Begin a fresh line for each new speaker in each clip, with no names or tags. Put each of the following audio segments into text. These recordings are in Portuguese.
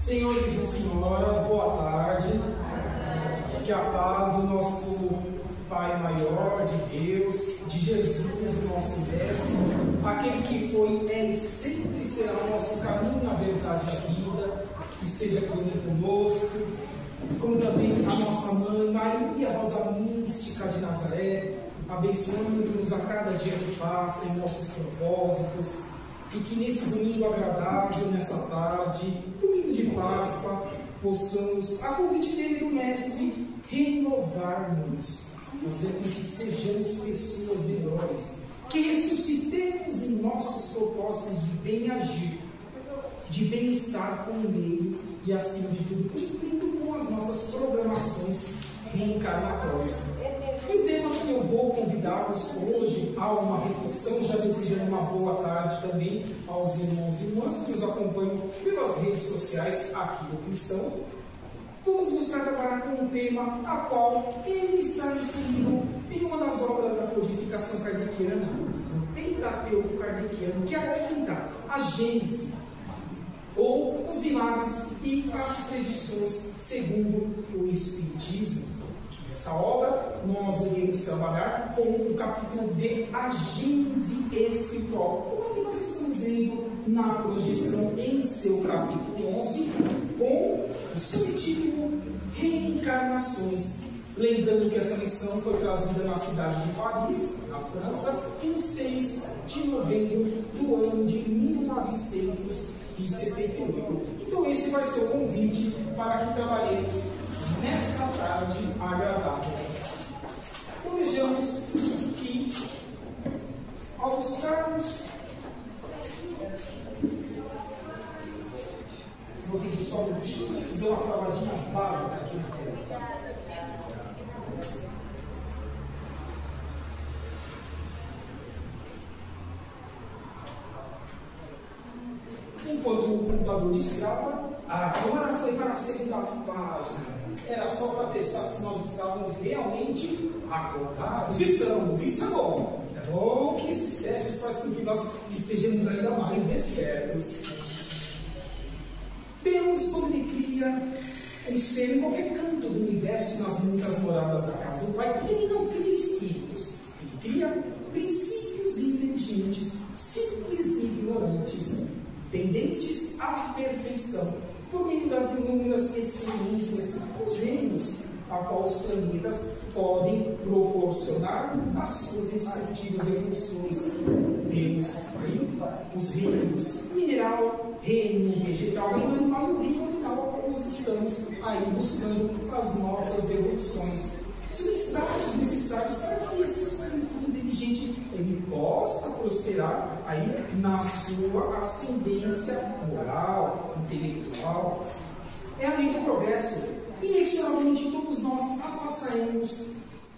Senhores e senhoras, boa tarde. Que a paz do nosso Pai maior, de Deus, de Jesus, o nosso Mestre, aquele que foi, é e sempre será o nosso caminho, a verdade e a vida, que esteja conosco, como também a nossa mãe, Maria Rosa Mística de Nazaré, abençoando-nos a cada dia que passa em nossos propósitos, e que nesse domingo agradável, nessa tarde, domingo de Páscoa, possamos, a convite dele do Mestre, renovar-nos, fazer com que sejamos pessoas melhores, que ressuscitemos em nossos propósitos de bem agir, de bem-estar com o meio e, acima de tudo, cumprindo com as nossas programações reencarnatórias. E o tema que eu vou convidar-vos hoje a uma reflexão, já desejando uma boa tarde também aos irmãos e irmãs que nos acompanham pelas redes sociais aqui do Cristão. Vamos buscar trabalhar com um tema a qual ele está inserido em uma das obras da codificação kardeciana, do Pentateuco kardeciano, que aponta a Gênese, ou os milagres e as predições segundo o Espiritismo. Nessa obra, nós iremos trabalhar com o capítulo de A Gênese Espiritual, como que nós estamos vendo na projeção em seu capítulo 11, com o subtítulo Reencarnações. Lembrando que essa lição foi trazida na cidade de Paris, na França, em 6 de novembro do ano de 1968. Então esse vai ser o convite para que trabalhemos nessa tarde agradável. Então vejamos que, ao buscarmos, vou pedir só um minutinho, deu uma travadinha básica aqui na tela. Enquanto o computador destrava, agora foi para a segunda página. Era só para testar se nós estávamos realmente acordados. Estamos, isso é bom. É bom que esses testes fazem com que nós estejamos ainda mais despertos. Deus, quando Ele cria um ser em qualquer canto do universo, nas muitas moradas da casa do Pai, Ele não cria espíritos. Ele cria princípios inteligentes, simples e ignorantes, tendentes à perfeição, por meio das inúmeras experiências, os reinos a qual os planetas podem proporcionar as suas respectivas evoluções. Temos aí os reinos mineral, reino vegetal, reino animal e o reino animal a qual nós estamos aí buscando as nossas evoluções. São estágios necessários para que esse espírito inteligente ele possa prosperar aí na sua ascendência moral, intelectual. É a lei do progresso. Inexoravelmente todos nós a passaremos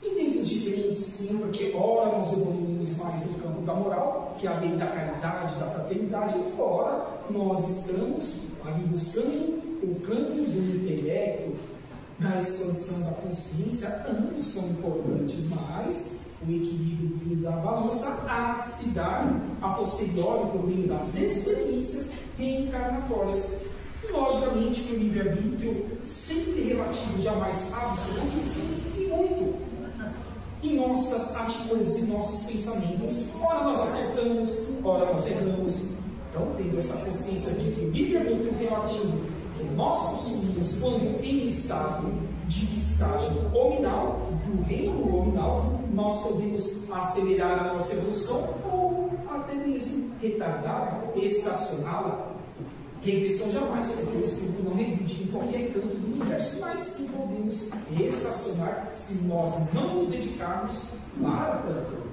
em tempos diferentes, sim, porque ora nós evoluímos mais no campo da moral, que é a lei da caridade, da fraternidade, e fora nós estamos ali buscando o campo do intelecto, da expansão da consciência. Ambos são importantes, mas o equilíbrio da balança há de se dar a posteriori por meio das experiências reencarnatórias. E, logicamente, que o livre-arbítrio, sempre relativo, jamais absoluto, e muito em nossas atitudes e nossos pensamentos. Ora nós acertamos, ora nós erramos. Então, tendo essa consciência de que o livre-arbítrio relativo que nós possuímos quando em estado de estágio hominal, do reino hominal, nós podemos acelerar a nossa evolução ou até mesmo retardá-la, estacioná-la. Regressão jamais, porque o espírito não regride em qualquer canto do universo, mas sim podemos estacionar se nós não nos dedicarmos para tanto.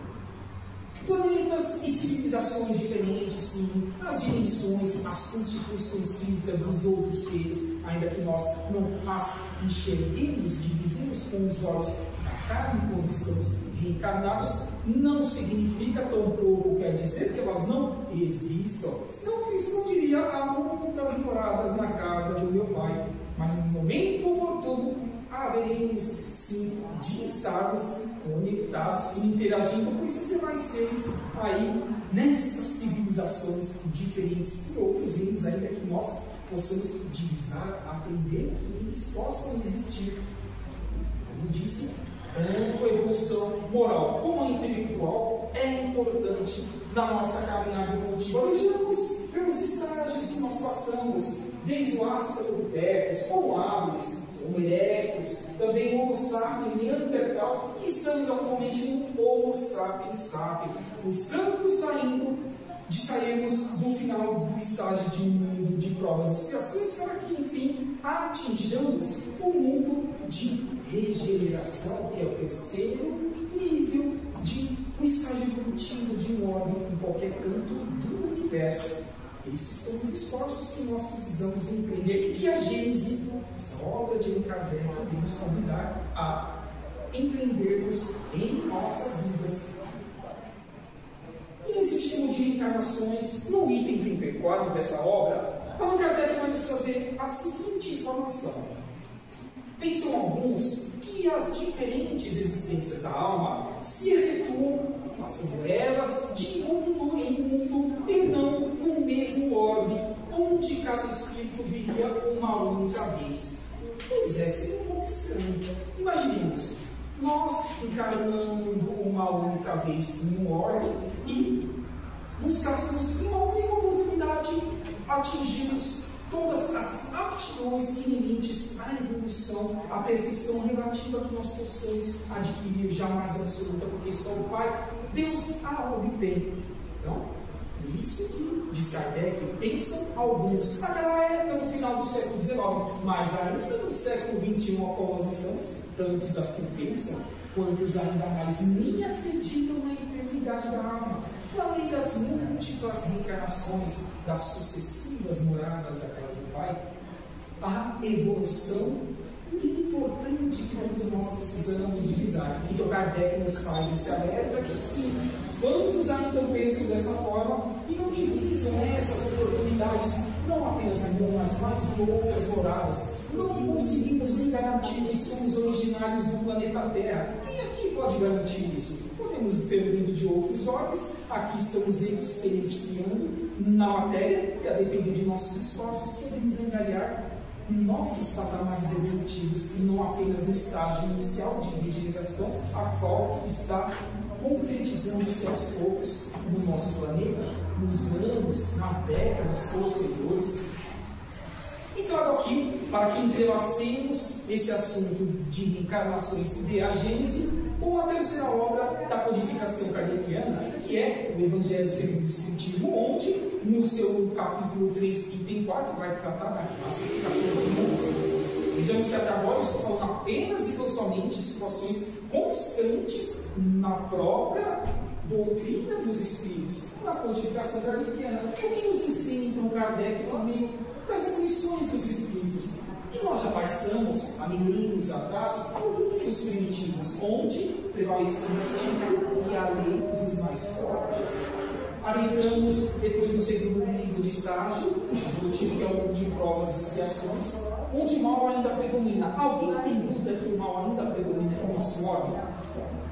Planetas e civilizações diferentes, sim, as dimensões, as constituições físicas dos outros seres, ainda que nós não as enxerguemos, divisemos com os olhos da carne quando estamos reencarnados, não significa, tampouco quer dizer que elas não existam. Senão Cristo não diria: há muitas moradas na casa do meu Pai, mas no momento oportuno haveremos sim de estarmos conectados e interagindo com esses demais seres aí nessas civilizações diferentes e outros reinos ainda que nós possamos divisar, aprender que eles possam existir. Como disse, tanto a evolução moral como a intelectual é importante na nossa caminhada evolutiva. Vejamos pelos estágios que nós passamos, desde o Australopithecus, Homo habilis, Homo erectus, também o Homo sapiens, Neandertal, e estamos atualmente no Homo sapiens sapiens, buscando sairmos do final do estágio de mundo de provas e expiações, para que, enfim, atinjamos o mundo de regeneração, que é o terceiro nível de um estágio evolutivo de um órgão em qualquer canto do universo. Esses são os esforços que nós precisamos empreender e que a Gênese, essa obra de Allan Kardec, deve nos convidar a empreendermos em nossas vidas. E nesse tipo de reencarnações, no item 34 dessa obra, Allan Kardec vai nos trazer a seguinte informação. Pensam alguns que as diferentes existências da alma se efetuam, passando elas de mundo em mundo e não no mesmo orbe, onde cada espírito viria uma única vez. Pois é, seria um pouco estranho. Imaginemos, nós encarnando uma única vez em um orbe e buscássemos em uma única oportunidade atingirmos todas as aptidões inerentes à evolução, à perfeição relativa que nós possamos adquirir jamais absoluta, porque só o Pai, Deus, a obtém. Então, por isso que, diz Kardec, pensam alguns, naquela época, no final do século XIX, mas ainda no século XXI, ao qual nós estamos, tantos assim pensam, quantos ainda mais nem acreditam na eternidade da alma, além das múltiplas reencarnações das sucessivas moradas da casa do Pai. A evolução importante que todos nós precisamos divisar. Então Kardec nos faz esse alerta que sim, quantos ainda pensam dessa forma e não divisam essas oportunidades, não apenas em uma, mas em outras moradas. Não conseguimos nem garantir que somos originários do planeta Terra. Quem aqui pode garantir isso? Podemos ter vindo de outros orbes, aqui estamos experienciando na matéria, e a depender de nossos esforços, podemos angariar novos patamares evolutivos, e não apenas no estágio inicial de regeneração, a qual está concretizando-se aos poucos no nosso planeta, nos anos, nas décadas posteriores. E trago aqui, para que entrelacemos esse assunto de reencarnações de a Gênese com a terceira obra da codificação kardeciana, que é o Evangelho segundo o Espiritismo, onde, no seu capítulo 3, item 4, vai tratar da classificação dos mundos. Vejamos que até agora eu estou falando apenas e tão somente de situações constantes na própria doutrina dos Espíritos, na codificação kardeciana. O que nos ensina, então, Kardec por meio das intuições dos Espíritos? Que nós já passamos, há milênios atrás, por mundos primitivos, onde prevalecia o instinto e a lei dos mais fortes. Adentramos depois no segundo nível de estágio, evolutivo, que é o mundo de provas e expiações, onde o mal ainda predomina. Alguém tem dúvida que o mal ainda predomina no nosso orbe?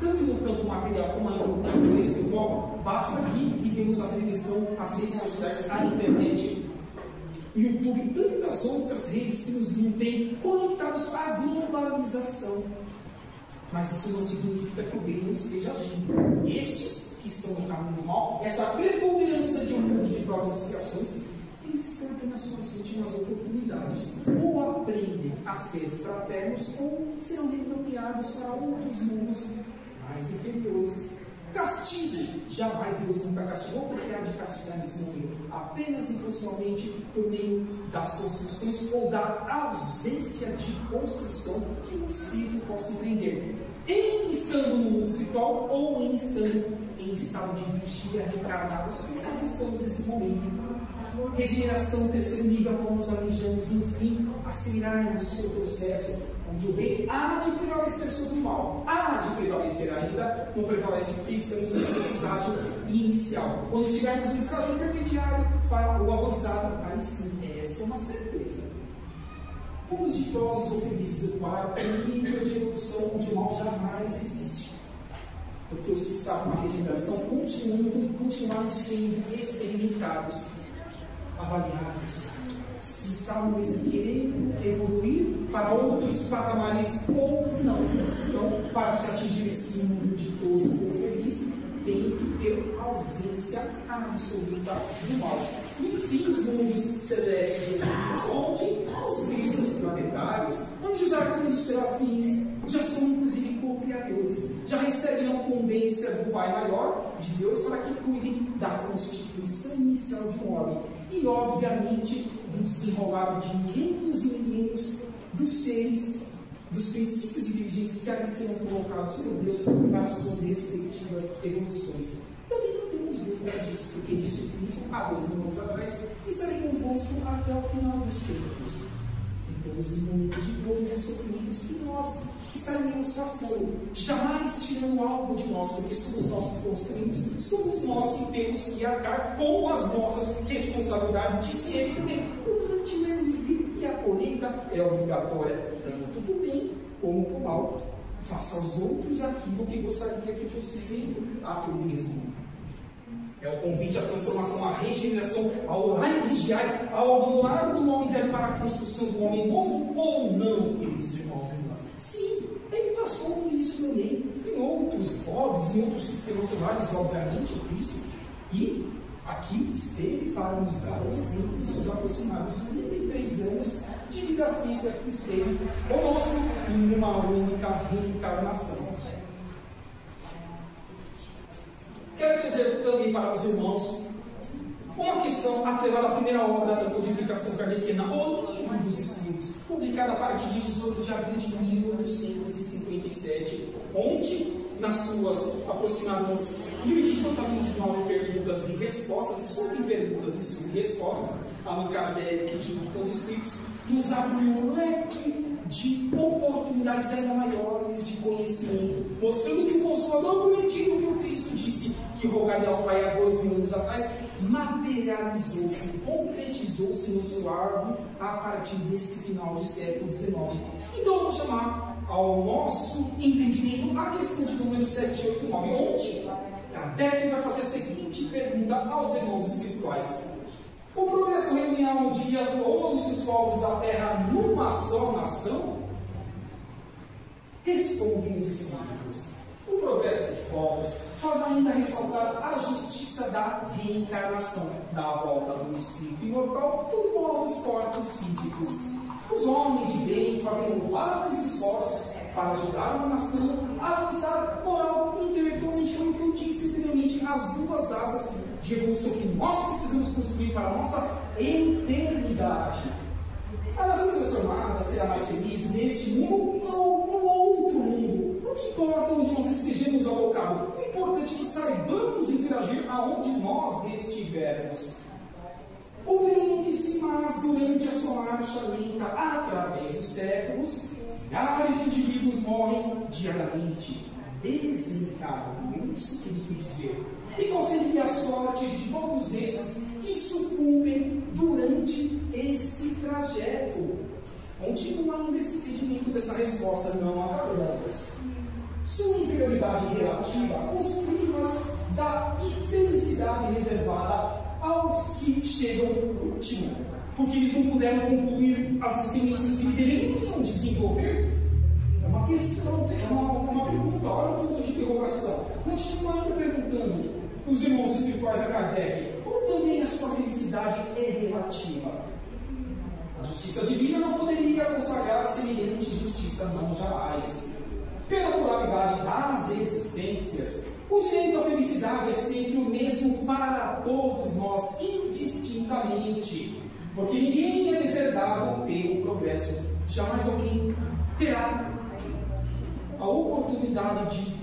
Tanto no campo material como no campo espiritual, basta aqui que temos a televisão, as redes sociais, a internet, YouTube e tantas outras redes que nos mantêm conectados à globalização. Mas isso não significa que o bem não esteja agindo. Estes que estão no caminho do mal, essa preponderância de um mundo de provas e expiações, eles estão tendo as suas últimas oportunidades. Ou aprendem a ser fraternos, ou serão encaminhados para outros mundos mais inferiores. Castigo, jamais Deus nunca castigou, porque há de castigar nesse momento, apenas e somente por meio das construções ou da ausência de construção que o espírito possa empreender, em estando no mundo espiritual ou em estando em estado de vigia reencarnados, como nós estamos nesse momento. Regeneração, terceiro nível, como nos alejamos, enfim, acelerarmos o seu processo, onde o bem há de prevalecer sobre o mal, há de prevalecer ainda, não prevalece porque estamos nesse estágio inicial. Quando estivermos no estágio intermediário para o avançado, aí sim, essa é uma certeza. Os ditosos ou felizes do quarto nível de evolução onde o mal jamais existe. Porque os que estavam na regeneração continuaram sendo experimentados. avaliarmos se estamos querendo evoluir para outros patamares ou não. Então, para se atingir esse mundo ditoso ou feliz, tem que ter ausência absoluta do mal. E, enfim, os mundos celestes, onde os cristos planetários, onde os arcanjos serafins já são inclusive co-criadores, já recebem a incumbência do Pai Maior, de Deus, para que cuidem da constituição inicial de um homem. E, obviamente, do desenrolar de milênios e milênios dos seres, dos princípios de diligência que ali serão colocados por Deus para suas respectivas evoluções. Também não temos dúvidas disso, porque disse Cristo há 2000 anos atrás: estarei convosco até o final dos tempos. Em todos os momentos de dores e sofrimentos que nós estaremos passando, jamais tirando algo de nós, porque somos nós que construímos, somos nós que temos que arcar com as nossas responsabilidades de ser também. O plantio é livre e a colheita é obrigatória, tanto do bem como do mal. Faça aos outros aquilo que gostaria que fosse feito a tu mesmo. É o convite à transformação, à regeneração, ao orar e vigiar, ao abandonar do homem velho para a construção do homem novo, ou não, queridos irmãos e irmãs? Sim, ele passou por isso também, em outros pobres, em outros sistemas solares, obviamente, o Cristo. E aqui esteve para nos dar um exemplo de seus aproximados 33 anos de vida física que esteve conosco em uma única reencarnação. Quero trazer também para os irmãos uma questão atrelada à primeira obra da codificação kardeciana, O Livro dos Espíritos, publicada a partir de 18 de abril de 1857, onde, nas suas aproximadamente 1029 perguntas e respostas, sobre perguntas e sobre respostas, Allan Kardec, junto com os Espíritos, nos abre um leque de oportunidades ainda maiores de conhecimento, mostrando que o Consolador prometido que o Cristo disse que rogaria ao Pai há 2000 anos atrás, materializou-se, concretizou-se no seu árvore a partir desse final de século XIX. Então eu vou chamar ao nosso entendimento a questão de número 789, onde Kardec vai fazer a seguinte pergunta aos irmãos espirituais: o progresso reunirá um dia todos os povos da Terra numa só nação? Respondem os Espíritos: o progresso dos povos faz ainda ressaltar a justiça da reencarnação, da volta do espírito imortal por novos corpos físicos. Os homens de bem fazem vários esforços para ajudar uma nação a avançar moral e intelectualmente. Foi o que eu disse anteriormente, as duas asas de evolução que nós precisamos construir para a nossa eternidade. A nação transformada será mais feliz neste mundo ou no outro mundo. Não importa onde nós estejamos alocados, o importante é que saibamos interagir aonde nós estivermos. Compreende-se, mas durante a sua marcha lenta, através dos séculos, milhares de indivíduos morrem diariamente, desencarnam. Isso que ele quis dizer. E qual seria a sorte de todos esses que sucumbem durante esse trajeto? Continua ainda esse entendimento dessa resposta, não acabamos. Sua inferioridade relativa os priva da felicidade reservada aos que chegam por último, porque eles não puderam concluir as experiências que deveriam desenvolver. É uma questão, é uma pergunta, olha o ponto de interrogação. Continuando perguntando os irmãos espirituais a Kardec, ou também a sua felicidade é relativa? A justiça divina não poderia consagrar semelhante justiça, não, jamais. Pela pluralidade das existências, o direito à felicidade é sempre o mesmo para todos nós, indistintamente, porque ninguém é deserdado pelo progresso. Jamais alguém terá a oportunidade de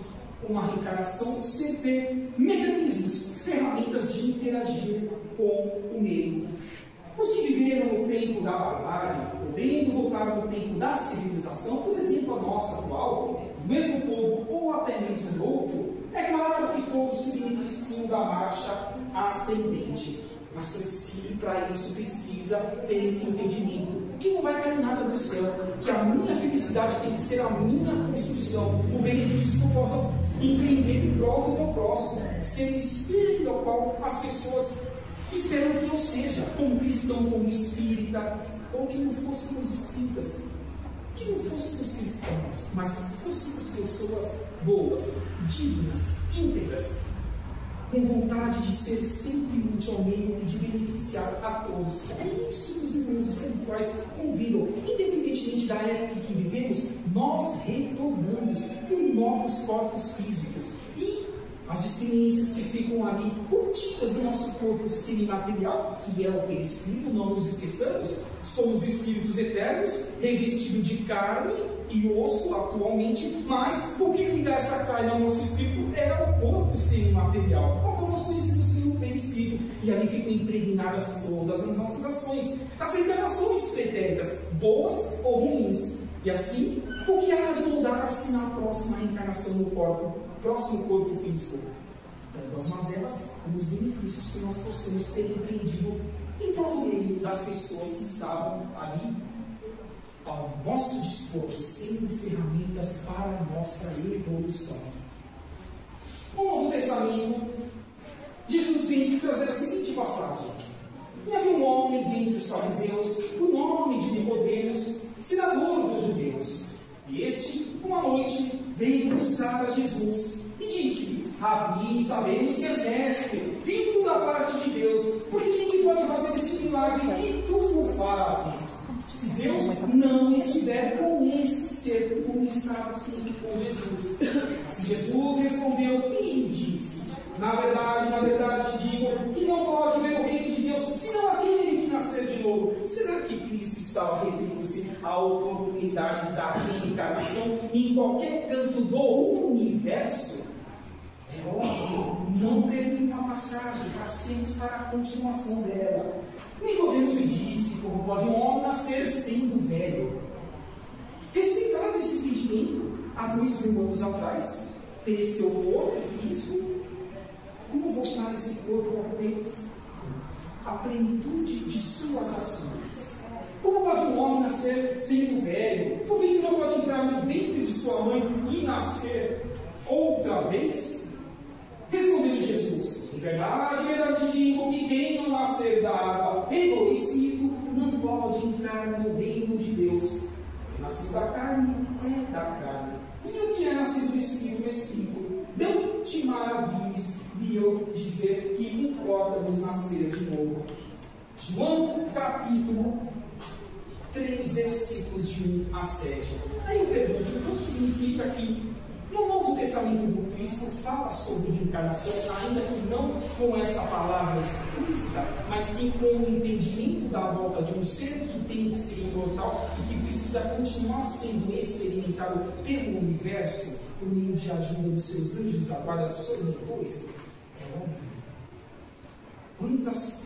uma reencarnação sem ter mecanismos, ferramentas de interagir com o meio. Os que viveram no tempo da barbárie, podendo voltar no tempo da civilização, por exemplo, a nossa atual, do mesmo povo ou até mesmo do outro, é claro que todos se beneficiam da marcha ascendente. Mas para isso precisa ter esse entendimento que não vai cair nada do céu, que a minha felicidade tem que ser a minha construção, o benefício que eu possa empreender em prol do meu próximo, ser o espírito ao qual as pessoas Esperam que eu seja, como cristão, como espírita, ou que não fôssemos espíritas, que não fôssemos cristãos, mas fôssemos pessoas boas, dignas, íntegras, com vontade de ser sempre útil ao meio e de beneficiar a todos. É isso que os irmãos espirituais convidam. Independentemente da época que vivemos, nós retornamos por novos corpos físicos. E as experiências que ficam ali contidas no nosso corpo semimaterial, que é o perispírito, não nos esqueçamos, somos espíritos eternos, revestidos de carne e osso atualmente, mas o que liga essa carne ao nosso espírito é o corpo semimaterial, como nós conhecemos pelo perispírito, e ali ficam impregnadas todas as nossas ações, as encarnações pretéritas, boas ou ruins. E assim, o que há de mudar-se na próxima reencarnação no próximo corpo físico? Tanto as mazelas como os benefícios que nós possamos ter empreendido em todo meio das pessoas que estavam ali ao nosso dispor, sendo ferramentas para a nossa evolução. No Novo Testamento, Jesus vem trazer a seguinte passagem. E havia um homem dentre os fariseus, o nome de Nicodemos, senador dos judeus. E este, uma noite, veio buscar a Jesus e disse: Rabi, sabemos que és mestre, vindo da parte de Deus, porque ninguém pode fazer este milagre que tu fazes, se Deus não estiver com esse ser, como estava sempre com Jesus. Assim Jesus respondeu e lhe disse: na verdade te digo que não pode ver o reino de Deus senão aquele que nascer de novo. Será que Cristo estava referindo-se à oportunidade da reencarnação em qualquer canto do universo? É óbvio, não termina a passagem, passemos para a continuação dela. Nicodemos lhe disse: como pode um homem nascer sendo velho? Respeitava esse entendimento há 2000 anos atrás, ter seu corpo físico. Como voltar esse corpo a ter a plenitude de suas ações? Como pode um homem nascer sendo velho? Por que não pode entrar no ventre de sua mãe e nascer outra vez? Respondeu Jesus: em verdade te digo que quem não nascer da água e do Espírito não pode entrar no reino de Deus. O que é nascido da carne é da carne, e o que é nascido do Espírito é Espírito. Não te maravilhes de eu dizer que importa nos nascer de novo. João capítulo 3, versículos de 1 a 7. Aí eu pergunto: então significa que no Novo Testamento do Cristo fala sobre reencarnação, ainda que não com essa palavra explícita, mas sim com o entendimento da volta de um ser que tem que ser imortal e que precisa continuar sendo experimentado pelo universo por meio de ajuda dos seus anjos da guarda, dos seus mentores? É óbvio. Quantas,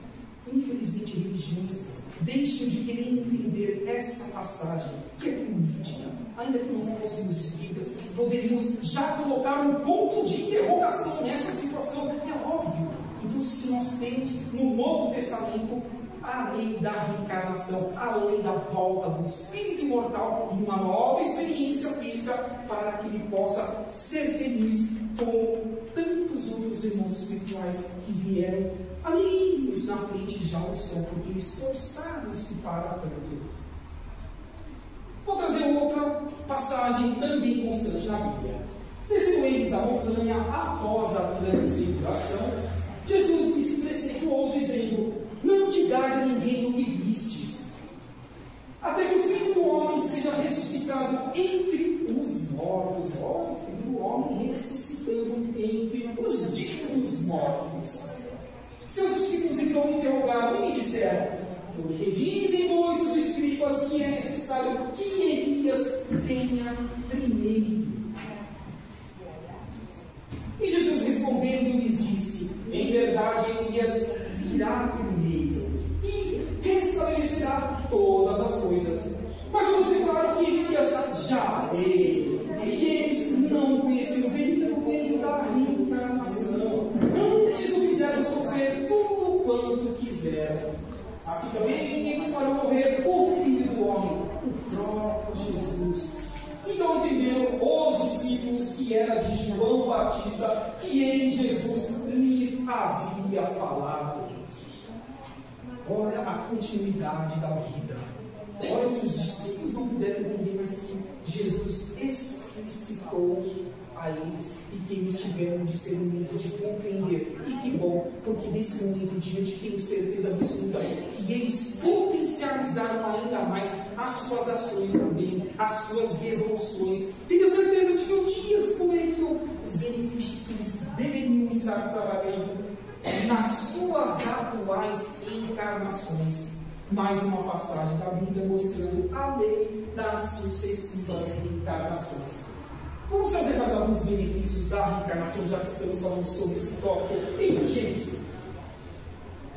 infelizmente, religiões deixam de querer entender essa passagem, que é tão nítida. Ainda que não fôssemos espíritas, poderíamos já colocar um ponto de interrogação nessa situação. É óbvio. Então, se nós temos no Novo Testamento a lei da reencarnação, a lei da volta do espírito imortal e uma nova experiência física para que ele possa ser feliz como tantos outros irmãos espirituais que vieram há milênios na frente já o são, porque esforçaram-se para tanto. Vou trazer outra passagem também constante na Bíblia. Descendo eles da montanha após a transfiguração, Jesus lhes preceptuou dizendo: não digais a ninguém o que vistes, até que o Filho do Homem seja ressuscitado entre os mortos. Olha, o Filho do Homem ressuscitando entre os ditos mortos. Seus discípulos então interrogaram e lhe disseram: porque dizem, pois, os escribas que é necessário que Elias venha primeiro. E Jesus respondendo lhes disse: em verdade Elias virá primeiro e restabelecerá todas as coisas. Mas eu vos declaro que Elias já veio, e eles não conheciam o meio da reencarnação. Antes o fizeram sofrer tudo quanto quiseram. Assim também eles farão morrer o Filho do Homem, o próprio Jesus. Então entenderam os discípulos que era de João Batista, que ele, Jesus, lhes havia falado. a continuidade da vida. Olha que os discípulos não puderam entender, mas que Jesus explicitou a eles e que eles tiveram discernimento de compreender. E que bom, porque nesse momento em diante tenho certeza absoluta que eles potencializaram ainda mais as suas ações também, as suas evoluções. Tenho certeza de que um dia comeriam os benefícios que eles deveriam estar trabalhando nas suas atuais encarnações. Mais uma passagem da Bíblia mostrando a lei das sucessivas reencarnações. Vamos trazer mais alguns benefícios da reencarnação, já que estamos falando sobre esse tópico. Inteligência.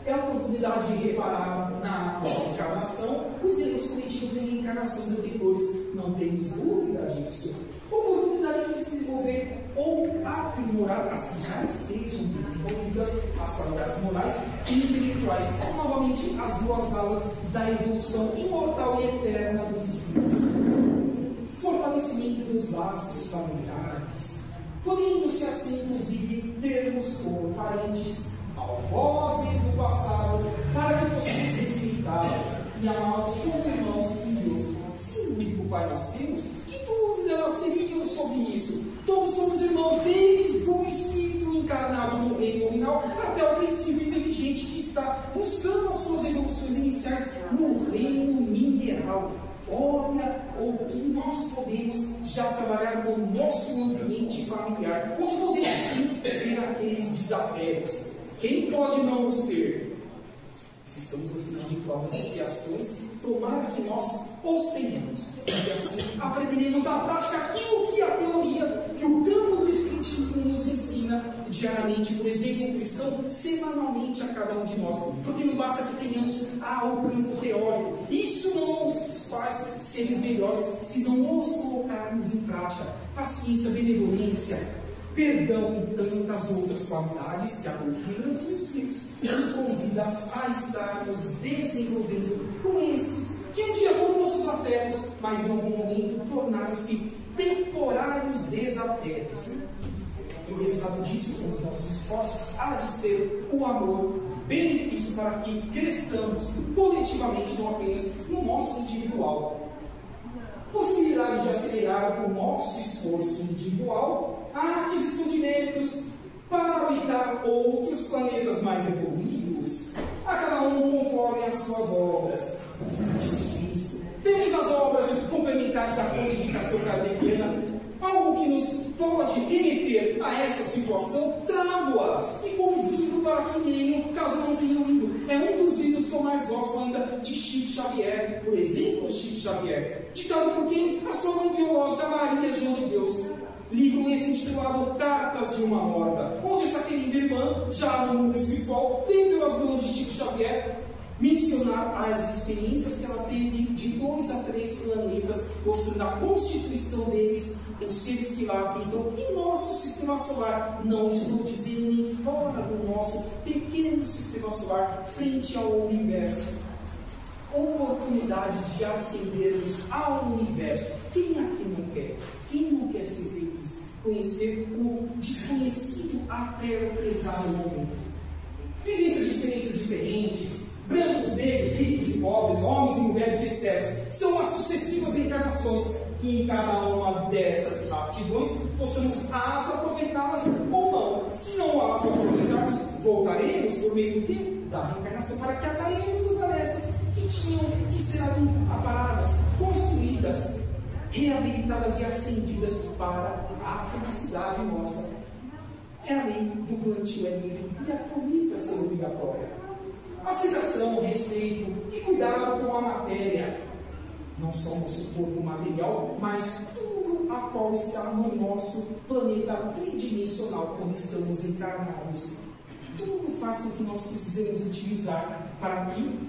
É a oportunidade de reparar na atual encarnação os erros cometidos em reencarnações anteriores. Não temos dúvida disso. Oportunidade de desenvolver ou aprimorar as que já estejam desenvolvidas, as qualidades morais e intelectuais. Novamente, as duas alas da evolução imortal e eterna do espírito. Fortalecimento dos laços familiares, podendo-se assim, inclusive, termos como parentes algozes do passado, para que possamos respeitá-los e amá-los como irmãos em Deus. Se o único Pai nós temos, que dúvida nós teríamos sobre isso? Todos somos irmãos, desde o espírito encarnado no reino nominal até o princípio inteligente que está buscando as suas evoluções iniciais no reino mineral. Olha o que nós podemos já trabalhar no nosso ambiente familiar, onde podemos sim ter aqueles desafios. Quem pode não nos ter? Se estamos no final de provas e expiações, tomara que nós os tenhamos. E assim aprenderemos na prática aquilo que a teoria e o campo do Espiritismo nos ensina diariamente, por exemplo, cristão, semanalmente a cada um de nós. Porque não basta que tenhamos o campo teórico. Isso não nos faz seres melhores se não os colocarmos em prática. Paciência, benevolência, perdão e tantas outras qualidades que a doutrina dos Espíritos nos convida a estarmos desenvolvendo com esses, que um dia foram nossos afetos, mas em algum momento tornaram-se temporários desafetos. E o resultado disso, com os nossos esforços, há de ser o amor, benefício para que cresçamos coletivamente, não apenas no nosso individual. Possibilidade de acelerar o nosso esforço individual a aquisição de méritos para habitar outros planetas mais evoluídos, a cada um conforme as suas obras. Disse Cristo. Temos as obras complementares à codificação kardeciana, algo que nos pode remeter a essa situação, trago-as e convido para que leiam, caso não tenham lido. É um dos livros que eu mais gosto ainda, de Chico Xavier, por exemplo, Chico Xavier, ditado por quem? A sua mãe biológica, Maria João de Deus. Livro esse intitulado Cartas de uma Morta, onde essa querida irmã, já no mundo espiritual, vem pelas mãos de Chico Xavier mencionar as experiências que ela teve de 2 a 3 planetas, mostrando a constituição deles, os seres que lá habitam, e nosso sistema solar. Não estou dizendo nem fora do nosso pequeno sistema solar, frente ao universo. Oportunidade de ascendermos ao universo. Quem aqui não quer? Quem não quer ser feliz? Conhecer o desconhecido até o pesado momento. Vivência de experiências diferentes, brancos, negros, ricos e pobres, homens e mulheres, etc. São as sucessivas encarnações que em cada uma dessas aptidões possamos as aproveitá-las ou não. Se não as aproveitarmos, voltaremos por meio do quê? Da reencarnação, para que aparemos as arestas que tinham que ser ali aparadas, construídas, reabilitadas e acendidas para a felicidade nossa. É a lei do plantio é livre e a colheita ser obrigatória. Aceitação, respeito e cuidado com a matéria. Não só o nosso corpo material, mas tudo a qual está no nosso planeta tridimensional quando estamos encarnados. Tudo faz com que nós precisemos utilizar para que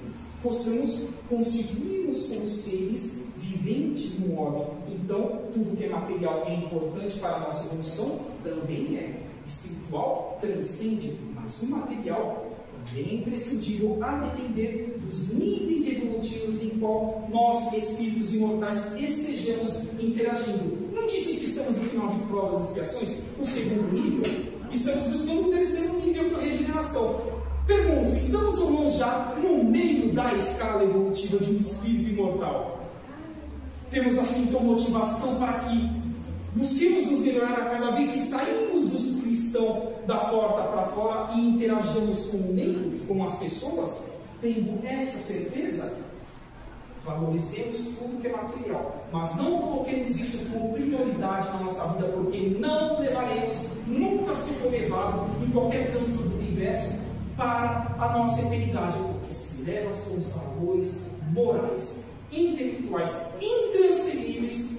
possamos constituir-nos como seres viventes no homem. Então, tudo que é material é importante para a nossa evolução, também é. Espiritual transcende, mas o material também é imprescindível a depender dos níveis evolutivos em qual nós, espíritos imortais, estejamos interagindo. Não disse que estamos no final de provas e expiações, o segundo nível? Estamos buscando o terceiro nível, que é a regeneração. Pergunto, estamos ou não já no meio da escala evolutiva de um espírito imortal? Temos assim então motivação para que busquemos nos melhorar a cada vez que saímos dos cristãos da porta para fora e interagimos com o meio, com as pessoas, tendo essa certeza? Valorizemos tudo que é material, mas não coloquemos isso como prioridade na nossa vida, porque não levaremos, nunca se for levado em qualquer canto do universo para a nossa eternidade, porque se leva são os valores morais, intelectuais, intransferíveis,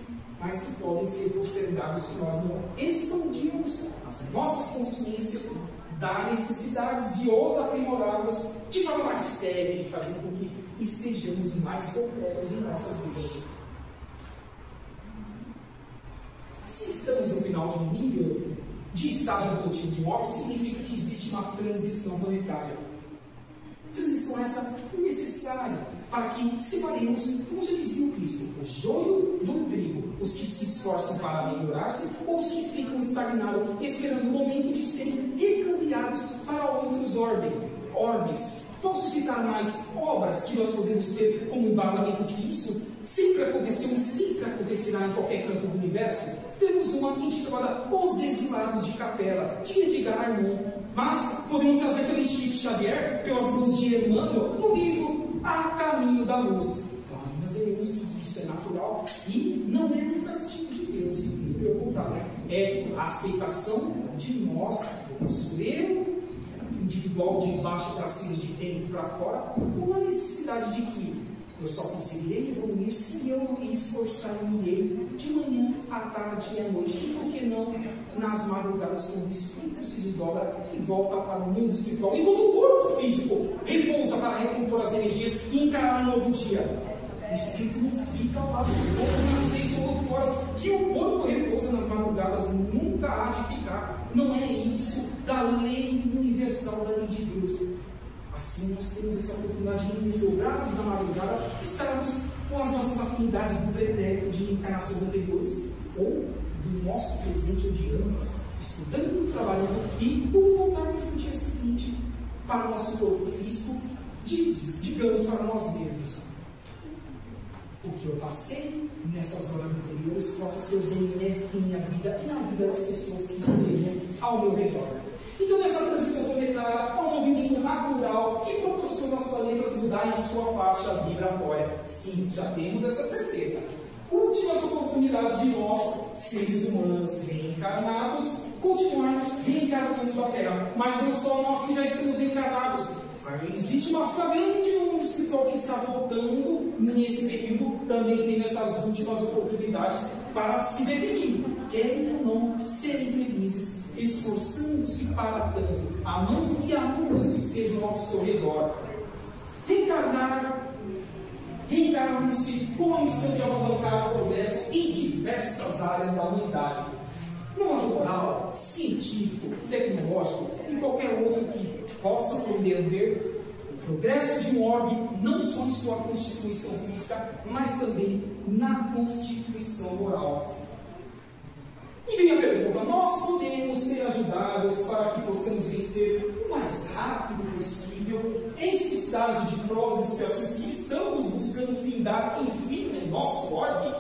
mas que podem ser postergados se nós não expandirmos as nossas consciências da necessidade de os aprimorarmos de forma mais séria e fazendo com que estejamos mais completos em nossas vidas. Se estamos no final de um nível de estágio evolutivo de morte, significa que existe uma transição planetária. Transição essa necessária para que separemos, como já dizia o Cristo, o joio do trigo, os que se esforçam para melhorar-se ou os que ficam estagnados, esperando o momento de serem recambiados para outros orbes. Posso citar mais obras que nós podemos ter como embasamento que isso sempre aconteceu e sempre acontecerá em qualquer canto do universo? Temos uma intitulada Os Exilados de Capela, de Edgar Armand. Mas podemos trazer também Chico Xavier, pelas mãos de Emmanuel, no livro A Caminho da Luz. Então aí nós veremos que isso é natural e não é um castigo de Deus, é a aceitação de nós, do nosso eu individual, de baixo para cima, de dentro para fora, com a necessidade de que eu só conseguirei evoluir se eu me esforçar-me-ei de manhã, à tarde e à noite. E por que não nas madrugadas, quando o espírito se desdobra e volta para o mundo espiritual, enquanto o corpo físico repousa para recompor as energias e encarar um novo dia? O espírito não fica lá do corpo nas 6 ou 8 horas que o corpo repousa nas madrugadas, nunca há de ficar. Não é isso da lei universal, da lei de Deus. Assim nós temos essa oportunidade de nos desdobrados na madrugada, estarmos com as nossas afinidades do pretérito de encarnações anteriores, ou do nosso presente ou de ambas, estudando, trabalhando, e por voltarmos no dia seguinte para o nosso corpo físico, digamos para nós mesmos: o que eu passei nessas horas anteriores possa ser benéfico em minha vida e na vida das pessoas que estejam ao meu redor. Então, nessa transição planetária, é um movimento natural que proporciona aos planetas mudarem sua faixa vibratória. Sim, já temos essa certeza. Últimas oportunidades de nós, seres humanos reencarnados, continuarmos reencarnando da Terra. Mas não só nós que já estamos reencarnados. Existe uma grande número espiritual que está voltando nesse período, também tendo essas últimas oportunidades para se definir. Querem ou não serem felizes, esforçando-se para tanto, amando e amando os que estejam ao seu redor. Reencarnam-se com a missão de alavancar o progresso em diversas áreas da humanidade. No âmbito moral, científico, tecnológico e qualquer outro que possa poder ver o progresso de um orbe não só em sua constituição física, mas também na constituição moral. E vem a pergunta: nós podemos ser ajudados para que possamos vencer o mais rápido possível esse estágio de provas e expiações que estamos buscando findar, enfim, no nosso orbe?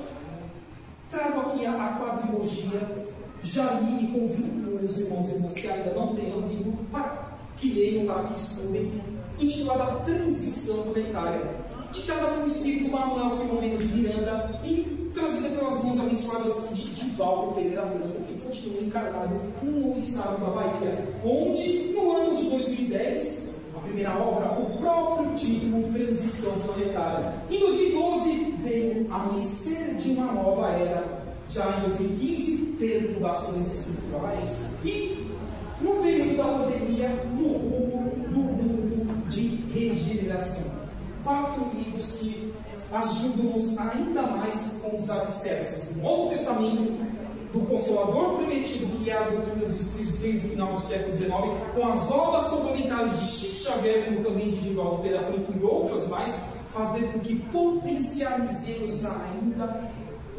Trago aqui a quadrilogia. Já li e convido os irmãos e irmãs que ainda não tenham lido para que leiam, para que estudem, intitulada Transição Planetária, ditada pelo espírito Manuel Filomeno de Miranda e trazida pelas mãos abençoadas de Divaldo Pereira Branco, que continua encarnado no estado da Bahia, onde no ano de 2010, a primeira obra, o próprio título Transição Planetária. Em 2012 veio Amanhecer de uma Nova Era. Já em 2015, Perturbações Estruturais, e no período da pandemia, no rumo do mundo de regeneração. 4 livros que ajudam-nos ainda mais com os alicerces do Novo Testamento, do Consolador Prometido, que é a doutrina dos Espíritos desde o final do século XIX, com as obras complementares de Chico Xavier, como também de Divaldo Pereira Branco e outras mais, fazendo com que potencializemos ainda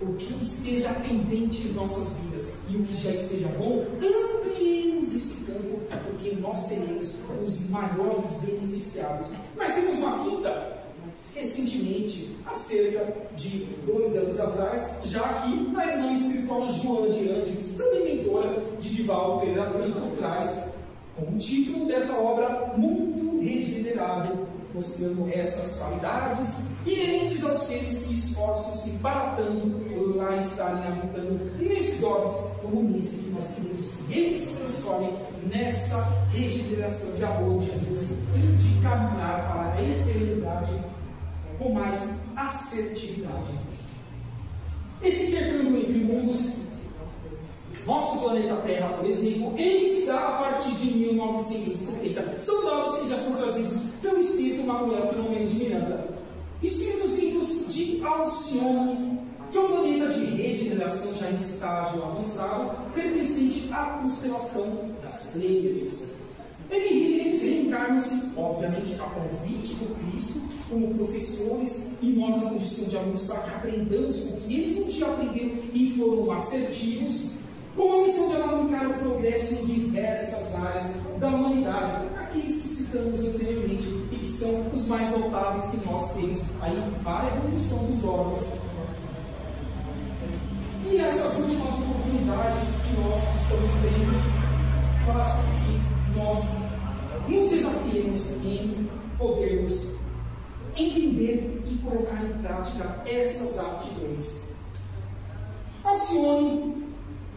o que esteja pendente em nossas vidas, e o que já esteja bom, ampliemos abramos esse campo, porque nós seremos os maiores beneficiados. Mas temos uma quinta. Recentemente, há cerca de 2 anos atrás, já que a irmã espiritual Joana de Ângeles, também mentora de Divaldo Pereira Franco, traz como título dessa obra Mundo Regenerado, mostrando essas qualidades inerentes aos seres que esforçam-se para tanto lá estarem habitando nesses homens, como nesse que nós queremos que eles se transformem nessa regeneração de amor de Deus e de caminhar para a eternidade com mais assertividade. Esse intercâmbio entre mundos, nosso planeta Terra, por exemplo, ele se dá a partir de 1970. São dados que já são trazidos pelo Espírito Manuel Filomeno de Miranda. Espíritos vindos de Alcione, que é um planeta de regeneração já em estágio avançado, pertencente à constelação das Pleiades. Eles reencarnam-se, obviamente, a convite do Cristo, como professores, e nós, na condição de alunos, para que aprendamos o que eles um dia aprenderam e foram assertivos, com a missão de alavancar o progresso em diversas áreas da humanidade, aqueles que citamos anteriormente e que são os mais notáveis que nós temos aí para a evolução dos órgãos. E essas últimas oportunidades que nós estamos tendo faz com que nós nos desafiemos em podermos entender e colocar em prática essas aptidões. Alcione,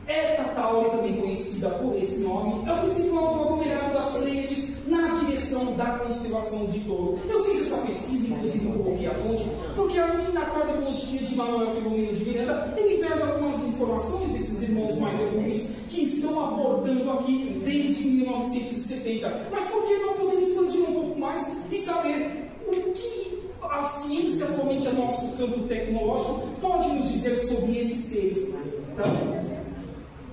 Eta Tauri, também conhecida por esse nome, é o principal aglomerado das Pleiades na direção da constelação de Touro. Eu fiz essa pesquisa, inclusive eu coloquei a fonte, porque ali na quadrologia de Manuel Filomeno de Miranda, ele traz algumas informações desses irmãos mais evoluídos que estão abordando aqui desde 1970. Mas por que não poder expandir um pouco mais e saber o que a ciência, atualmente, a nosso campo tecnológico, pode nos dizer sobre esses seres? Então,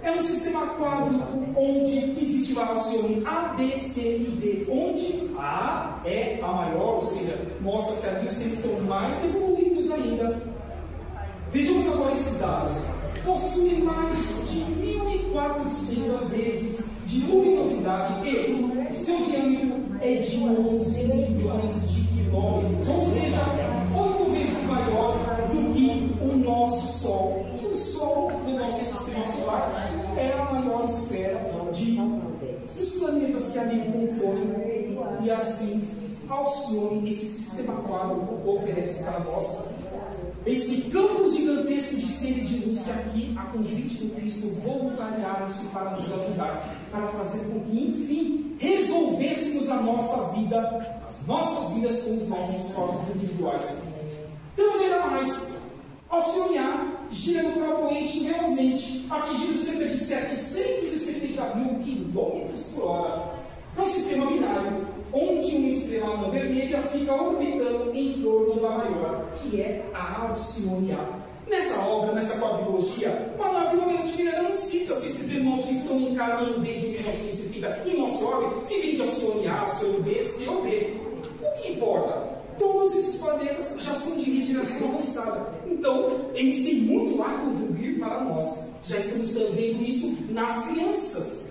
é um sistema quádruplo onde existe a Alcione A, B, C e D, onde A é a maior, ou seja, mostra que ali os seres são mais evoluídos ainda. Vejamos agora esses dados. Possui mais de 1.400 vezes de luminosidade e o seu diâmetro é de 11 milhões de quilômetros, ou seja, 8 vezes maior do que o nosso Sol. E o Sol do nosso sistema solar é a maior esfera dos planetas que ali compõem, e assim Alcione, esse sistema quádruplo, oferece para nós esse campo gigantesco de seres de luz que aqui, a convite do Cristo, voluntariaram-se para nos ajudar, para fazer com que, enfim, resolvêssemos a nossa vida, as nossas vidas com os nossos esforços individuais. Temos ainda mais. Alcione A, girando provavelmente velozmente, atingindo cerca de 770 mil quilômetros por hora. É um sistema binário, onde uma estrela anã vermelha fica orbitando em torno da maior, que é a Alcione A. Nessa obra, nessa quadrilogia, Manuel Filomeno de Miranda não cita se esses irmãos que estão encarnando desde 1970 em nosso orbe, se vem de Alcione A, Alcione B, C ou D. O que importa? Todos esses planetas já são de regeneração avançada. Então, eles têm muito a contribuir para nós. Já estamos vendo isso nas crianças.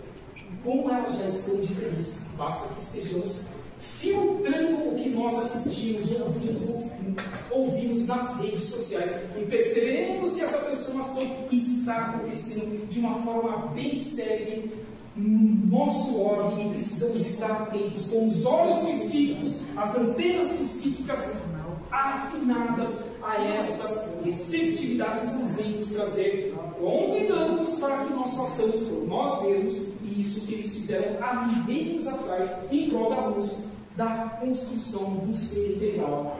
Como elas já estão diferentes. Basta que estejamos filtrando o que nós assistimos, ouvimos nas redes sociais. E perceberemos que essa transformação está acontecendo de uma forma bem séria no nosso órgão, e precisamos estar atentos com os olhos psíquicos, as antenas psíquicas afinadas a essas receptividades que nos vêm nos trazer, convidando-nos para que nós façamos por nós mesmos isso que eles fizeram há milênios atrás, em prol da luz da construção do ser integral.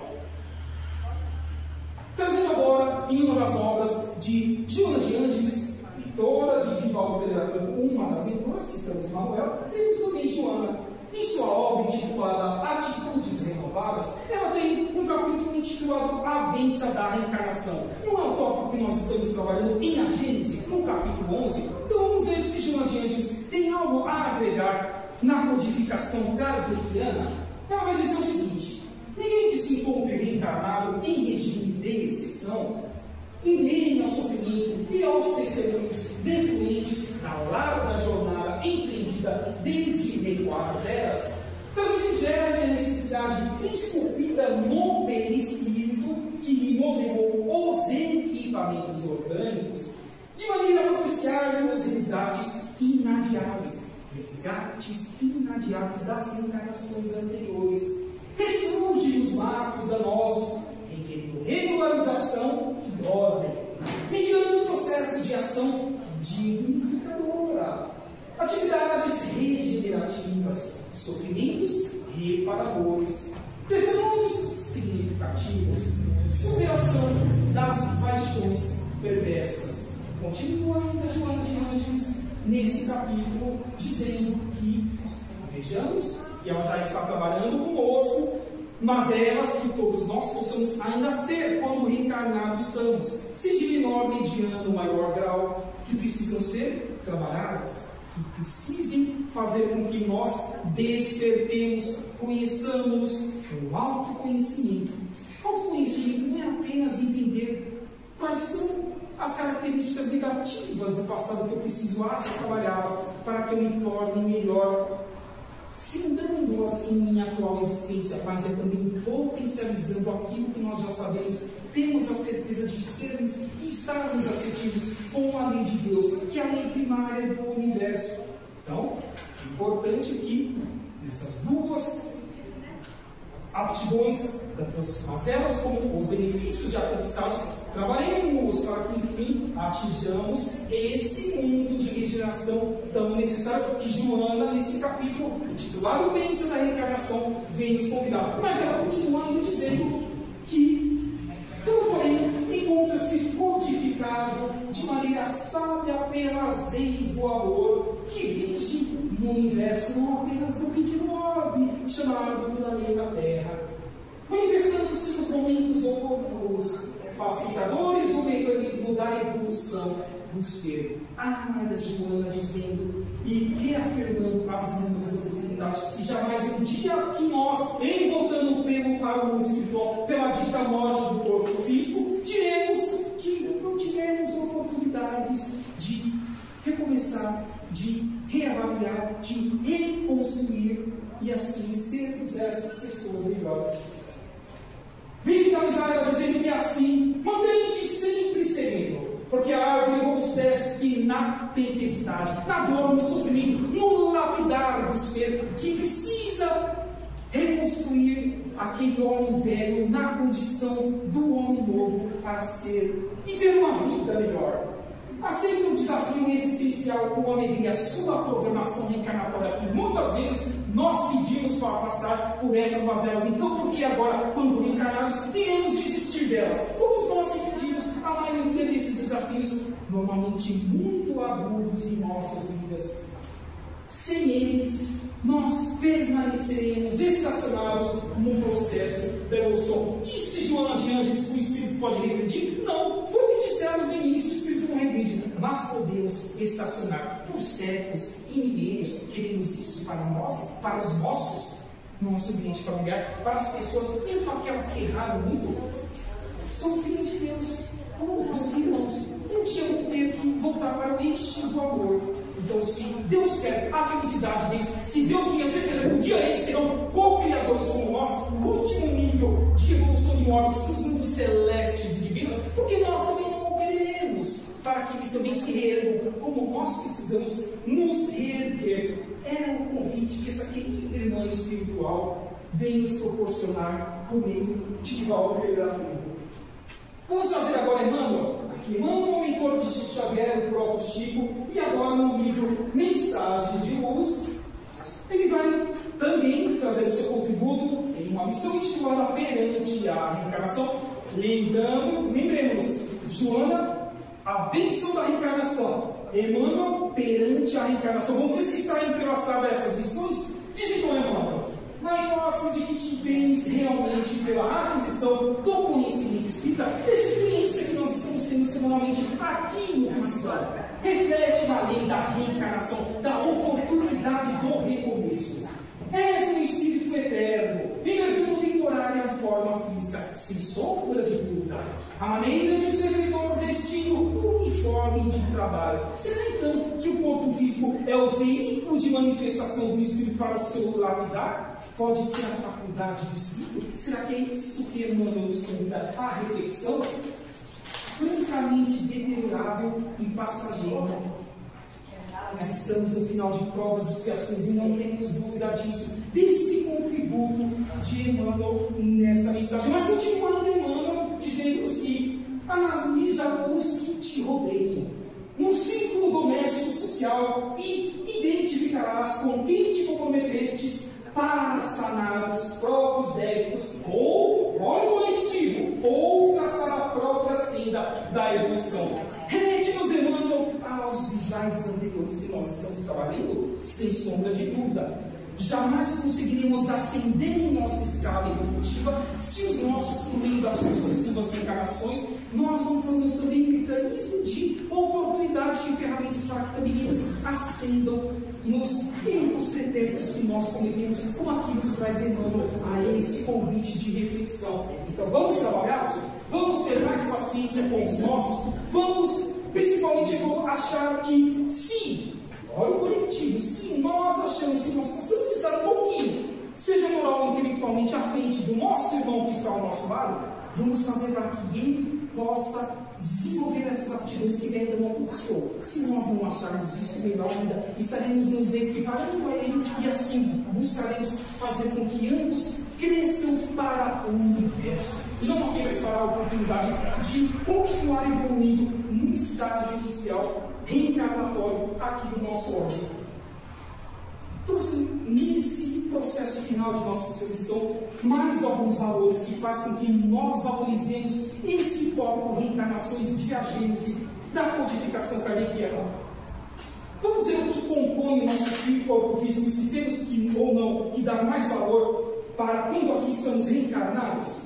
Trazendo agora em uma das obras de Joana de Ângeles, mentora de Divaldo Pereira Franco, uma das mentoras, citamos Manuel, temos também Joana. Em sua obra intitulada Atitudes Renovadas, ela tem um capítulo intitulado A Benção da Reencarnação. Não é o tópico que nós estamos trabalhando em A Gênese, no capítulo 11. Então vamos ver se Joana de Ângeles tem algo a agregar na codificação kardeciana. Ela vai dizer o seguinte: ninguém que se encontre reencarnado em regime de exceção, inene ao sofrimento e aos testemunhos defluentes da larga jornada empreendida repetida desde recuadas eras, transgere a necessidade esculpida no perispírito que modelou os equipamentos orgânicos, de maneira a propiciar-nos resgates inadiáveis das reencarnações anteriores. Ressurge os marcos danosos, requerindo regularização e ordem, mediante processos de ação dignificadora, atividades regenerativas, sofrimentos reparadores, testemunhos significativos, superação das paixões perversas. Continua ainda Joana de Ângeles nesse capítulo, dizendo que, vejamos, que ela já está trabalhando conosco, mas elas que todos nós possamos ainda ter quando reencarnados estamos, seja de menor, mediano, maior grau, que precisam ser trabalhadas, que precisem fazer com que nós despertemos, conheçamos o autoconhecimento. Autoconhecimento não é apenas entender quais são as características negativas do passado que eu preciso trabalhá-las para que eu me torne melhor, findando-as em minha atual existência, mas é também potencializando aquilo que nós já sabemos, temos a certeza de sermos e estarmos assertivos com a lei de Deus, que é a lei primária do universo. Então, é importante que nessas duas aptidões, tanto as mazelas como os benefícios já conquistados, trabalhemos para que, enfim, atinjamos esse mundo de regeneração tão necessário que Joana, nesse capítulo, intitulado Bênção da Reencarnação, vem nos convidar. Mas ela continua ainda dizendo que tudo, porém, encontra-se codificado de maneira sábia pelas leis do amor que vige no universo, não apenas no pequeno orbe chamado pela lei da Terra, manifestando-se nos momentos oportunos, facilitadores do mecanismo da evolução do ser. Joana dizendo e reafirmando as inúmeras oportunidades que jamais um dia que nós, voltando para o mundo espiritual, pela dita morte do corpo físico, diremos que não tivemos oportunidades de recomeçar, de reavaliar, de reconstruir e assim sermos essas pessoas melhores. Vem finalizar ela dizendo que assim, mantém-te sempre sereno, porque a árvore robustece na tempestade, na dor, no sofrimento, no lapidar do ser que precisa reconstruir aquele homem velho na condição do homem novo para ser e ter uma vida melhor. Aceita o desafio existencial com alegria, sua programação reencarnatória, que muitas vezes nós pedimos para passar por essas mazelas. Então, por que agora, quando reencarnados, iremos desistir delas? Fomos nós que pedimos a maioria desses desafios, normalmente muito agudos em nossas vidas. Sem eles, nós permaneceremos estacionados no processo da evolução. Disse Joana de Ângeles que o Espírito pode regredir? Não, foi o que dissemos no início, o Espírito não regride. Mas podemos estacionar por séculos e milênios. Queremos isso para nós, para os nossos, nosso ambiente familiar, para as pessoas, mesmo aquelas que erraram muito, são filhos de Deus, como nossos irmãos. Um dia vão ter que voltar para o eixo do amor. Então, se Deus quer a felicidade deles, se Deus tem a certeza que um dia eles serão co-criadores como nós, o último nível de evolução de ordem, que são os mundos celestes e divinos, porque nós também não quereremos, para que eles também se reergam, como nós precisamos nos reerguer. É um convite que essa querida irmã espiritual vem nos proporcionar por meio de Divaldo Pereira Franco. Vamos fazer agora Emmanuel. Emmanuel, mentor de Chico Xavier, o próprio Chico, e agora no livro Mensagens de Luz, ele vai também trazer o seu contributo em uma missão intitulada Perante a Reencarnação. Lembremos, Joana, a bênção da reencarnação, Emmanuel, perante a reencarnação. Vamos ver se está entrelaçada essas missões? Diz então, Emmanuel, na hipótese de que te bens realmente pela aquisição do conhecimento espírita, dessa experiência que nós estamos tendo semanalmente aqui no cristão, reflete na lei da reencarnação, da oportunidade do recomeço. És um espírito eterno, envergando temporária forma física, sem sombra de dúvida. A maneira de um servidor vestindo uniforme ambiente de trabalho? Será então que o corpo físico é o veículo de manifestação do Espírito para o seu lapidar? Pode ser a faculdade do Espírito? Será que é isso que Emmanuel nos convida à reflexão? Francamente deteriorável e passageiro. Nós estamos no final de provas e expiações e não temos dúvida disso, desse contributo de Emmanuel nessa mensagem. Mas continuando Emmanuel dizendo que analisa os que te rodeiam no círculo doméstico social e identificarás com quem te comprometestes para sanar os próprios débitos ou, olha o coletivo, ou traçar a própria senda da evolução. Remete-nos, Emmanuel, aos slides anteriores que nós estamos trabalhando, sem sombra de dúvida. Jamais conseguiremos ascender em nossa escala evolutiva se os nossos, por meio das sucessivas encarnações, nós não formos também um mecanismo de oportunidade de ferramentas para que também eles ascendam nos erros pretéritos que nós cometemos, como aqui nos traz Emmanuel a esse convite de reflexão. Então vamos trabalhar, vamos ter mais paciência com os nossos, vamos principalmente achar que se, olha o coletivo, se nós achamos que nós possamos estar um pouquinho, seja moral ou intelectualmente à frente do nosso irmão que está ao nosso lado, vamos fazer para que ele possa desenvolver essas aptidões que ele ainda não conquistou. Se nós não acharmos isso, melhor ainda, estaremos nos equiparando a ele e assim buscaremos fazer com que ambos cresçam para o universo. Não apenas para a oportunidade de continuar evoluindo no estágio inicial reencarnatório aqui do nosso órgão. Trouxe nesse processo final de nossa exposição mais alguns valores que faz com que nós valorizemos esse tópico reencarnações de a gênese da codificação kardeciana. Vamos ver o que compõe o nosso corpo físico e se temos que, ou não, que dar mais valor para quando aqui estamos reencarnados.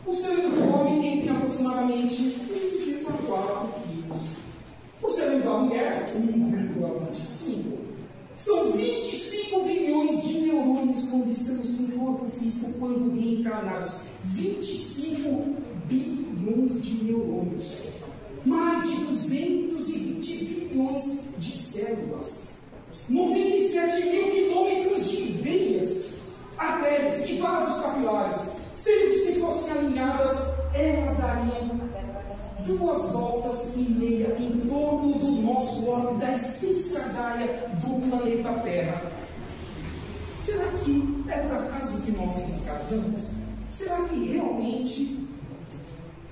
O cérebro do homem tem aproximadamente 1,4 quilos. O cérebro da mulher, 1,25. São 25 bilhões de neurônios quando estamos no corpo físico, quando reencarnados. 25 bilhões de neurônios. Mais de 220 bilhões de células. 97 mil quilômetros de veias, artérias e vasos capilares. Sendo que se fossem alinhadas, elas dariam 2 voltas e meia em torno do nosso órgão, da essência gaia do planeta Terra. Será que é por acaso que nós encarnamos? Será que realmente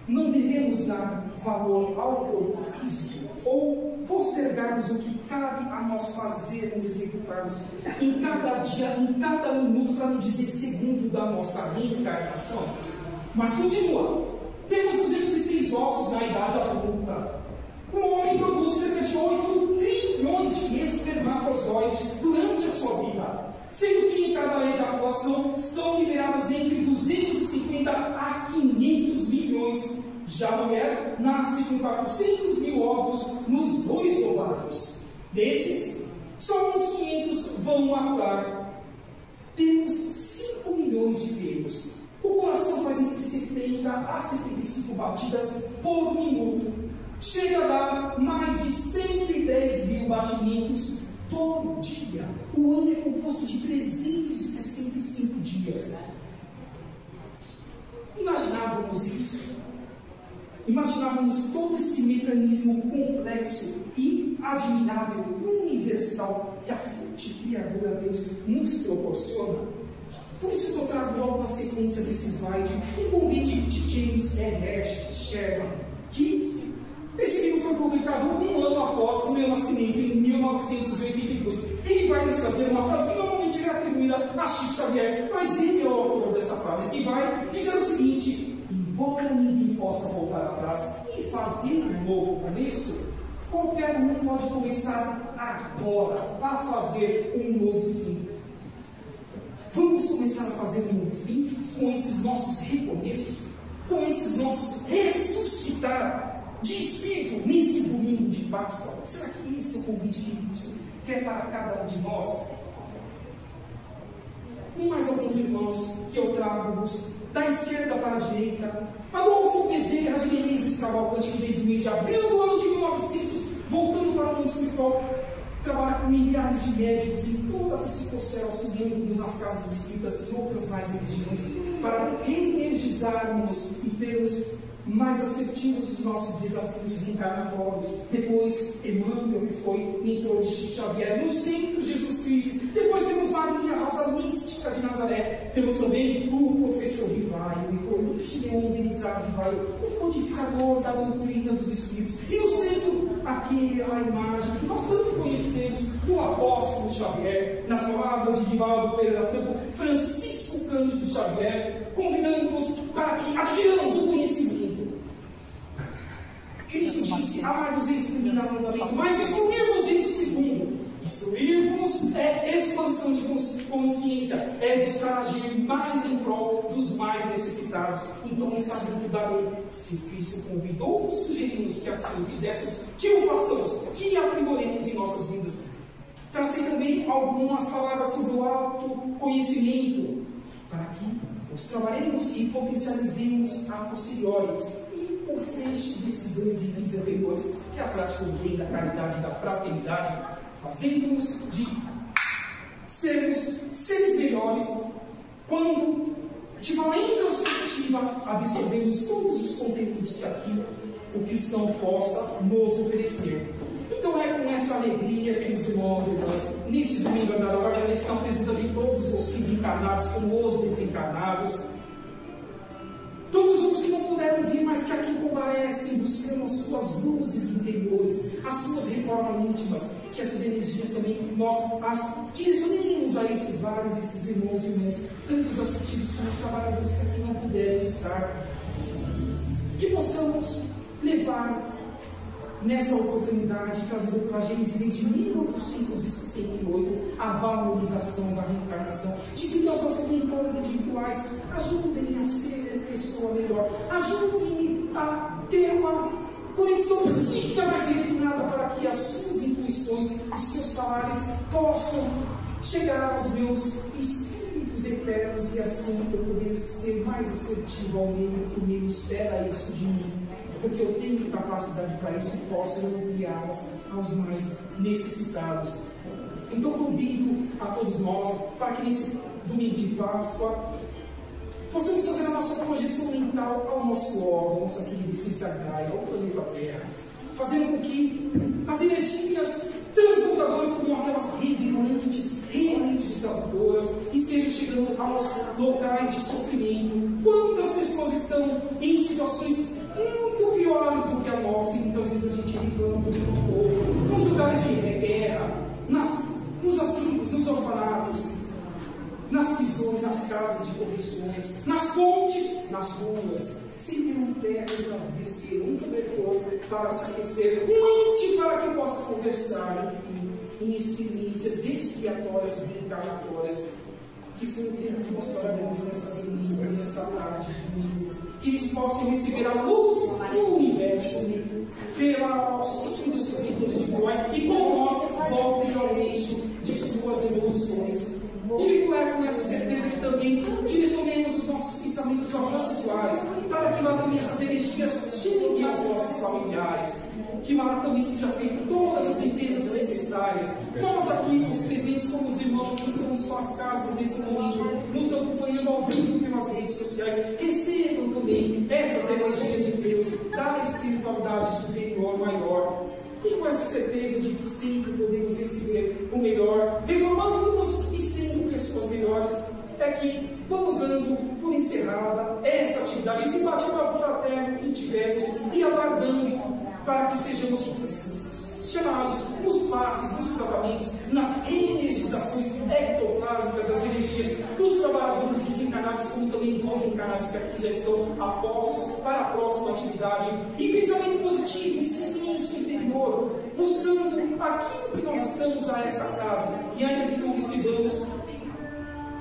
não devemos dar valor ao corpo físico? Ou postergarmos o que cabe a nós fazermos, executarmos em cada dia, em cada minuto, para não dizer segundo da nossa reencarnação? Mas continua. Temos 206 ossos na idade adulta. O homem produz cerca de 8 trilhões de espermatozoides durante a sua vida, sendo que em cada ejaculação são liberados entre 250 a 500 milhões. Já a mulher nasce com 400 mil óvulos nos 2 ovários. Desses, só uns 500 vão maturar. Temos 5 milhões de pelos. O coração faz entre 70 a 75 batidas por minuto. Chega a dar mais de 110 mil batimentos por dia. O ano é composto de 365 dias. Imaginávamos isso? Imaginávamos todo esse mecanismo complexo e admirável, universal, que a fonte criadora Deus nos proporciona? Por isso que eu trago logo na sequência desse slide um convite de James R. Sherman, que esse livro foi publicado um ano após o meu nascimento, em 1982. Ele vai nos trazer uma frase que normalmente é atribuída a Chico Xavier, mas ele é o autor dessa frase, que vai dizer o seguinte: embora ninguém possa voltar atrás e fazer um novo começo, qualquer um pode começar agora a fazer um novo fim. Vamos começar a fazer um novo fim com esses nossos recomeços, com esses nossos ressuscitar de espírito nesse domingo de Páscoa. Será que esse é o convite que Cristo quer para cada um de nós? E mais alguns irmãos que eu trago-vos da esquerda para a direita. Adolfo Bezerra de Menezes Cavalcante, que desde o mês de abril do ano de 1900 espiritual trabalha com milhares de médicos em toda a psicosfera, auxiliando-nos nas casas espíritas e outras mais religiões, para energizarmos e termos mais assertivos os nossos desafios reencarnatórios. Depois, Emmanuel, que foi mentor de Chico Xavier, no centro Jesus Cristo. Depois temos Maria, a rosa mística de Nazaré. Temos também o professor Rivaio, o Hipólite Leon Denizar Rivaio, o codificador da doutrina dos Espíritos. E no centro, aquela imagem que nós tanto conhecemos do apóstolo Xavier, nas palavras de Divaldo Pereira Franco, Francisco Cândido Xavier, convidando-nos para que adquiramos o conhecimento. Cristo disse: amar-vos é instruir a mandamento, mas instruir-vos é o segundo. Instruir-vos é expansão de consciência, é buscar agir mais em prol dos mais necessitados. Então está dentro da lei. Se Cristo convidou, sugerimos que assim fizéssemos, que o façamos, que aprimoremos em nossas vidas. Tracei também algumas palavras sobre o autoconhecimento, para que os trabalhemos e potencializemos a posteriori. E o fecho desses dois itens anteriores, que é a prática do bem, da caridade e da fraternidade, fazendo-nos de sermos seres melhores quando, de forma introspectiva, absorvemos todos os conteúdos que aqui o cristão possa nos oferecer. Então é com essa alegria, queridos irmãos e irmãs, nesse domingo agradável, agradecer a presença de todos vocês encarnados como os desencarnados, todos os outros que não puderam vir, mas que aqui comparecem, buscando as suas luzes interiores, as suas reformas íntimas, que essas energias também nós as direcionemos a esses vários, esses irmãos e irmãs, tanto os assistidos como os trabalhadores que aqui não puderam estar, que possamos levar nessa oportunidade, trazendo pela Gênesis desde 1868, a valorização da reencarnação. Dizem que os nossos mentores individuais ajudem a ser pessoa melhor, ajudem-me a ter uma conexão psíquica mais refinada, para que as suas intuições, os seus falares possam chegar aos meus espíritos eternos, e assim eu poder ser mais assertivo ao meio, que o meio espera isso de mim, porque eu tenho capacidade para isso e posso enviá-las aos mais necessitados. Então convido a todos nós para que nesse domingo de Páscoa possamos fazer a nossa projeção mental ao nosso órgão, à nossa querida essência Gaia, ao planeta Terra, fazendo com que as energias transmutadoras, como aquelas revigorantes, reenergizadoras, estejam chegando aos locais de sofrimento. Quantas pessoas estão em situações muito piores do que a nossa, e muitas vezes a gente reclama por muito pouco, nos lugares de guerra, nos asilos, nos orfanatos, nas prisões, nas casas de correções, nas pontes, nas ruas, sem ter um teto para descer, um cobertor para se aquecer, um ente para que possa conversar, enfim, em experiências expiatórias, reencarnatórias, que foi o tempo que nós trabalhamos nessa domingo, nessa tarde de domingo, que eles possam receber a luz do universo, pela auxílio dos seus mentores individuais, e com nós voltem ao eixo de suas evoluções. E com essa certeza que também direcionemos os nossos pensamentos aos nossos lares, para que lá também essas energias cheguem aos nossos familiares, que lá também seja feito todas as defesas necessárias. Nós aqui, os presentes, como os irmãos que estão em suas casas nesse momento, nos acompanhando ao vivo pelas redes sociais, recebam também essas energias de Deus, da espiritualidade superior, maior, e com essa certeza de que sempre podemos receber o melhor, reformando-nos e sendo pessoas melhores. É que vamos dando por encerrada essa atividade, esse bate-papo fraterno que tivemos, e aguardando para que sejamos chamados nos passes, nos tratamentos, nas energizações ectoplásmicas das energias dos trabalhadores desencarnados, como também dos encarnados que aqui já estão apostos para a próxima atividade. E pensamento positivo, silêncio interior, buscando aquilo que nós estamos a essa casa, e ainda que não recebamos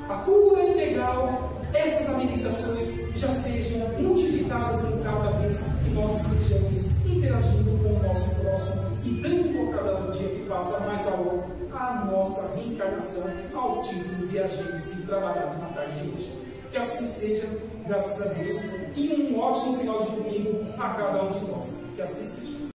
a cura integral, essas amenizações já sejam multiplicadas em cada vez que nós estejamos interagindo com o nosso próximo e dando por cada dia que passa mais valor à nossa reencarnação, ao título de agentes e trabalhado na tarde de hoje. Que assim seja, graças a Deus, e um ótimo final de domingo a cada um de nós. Que assim seja.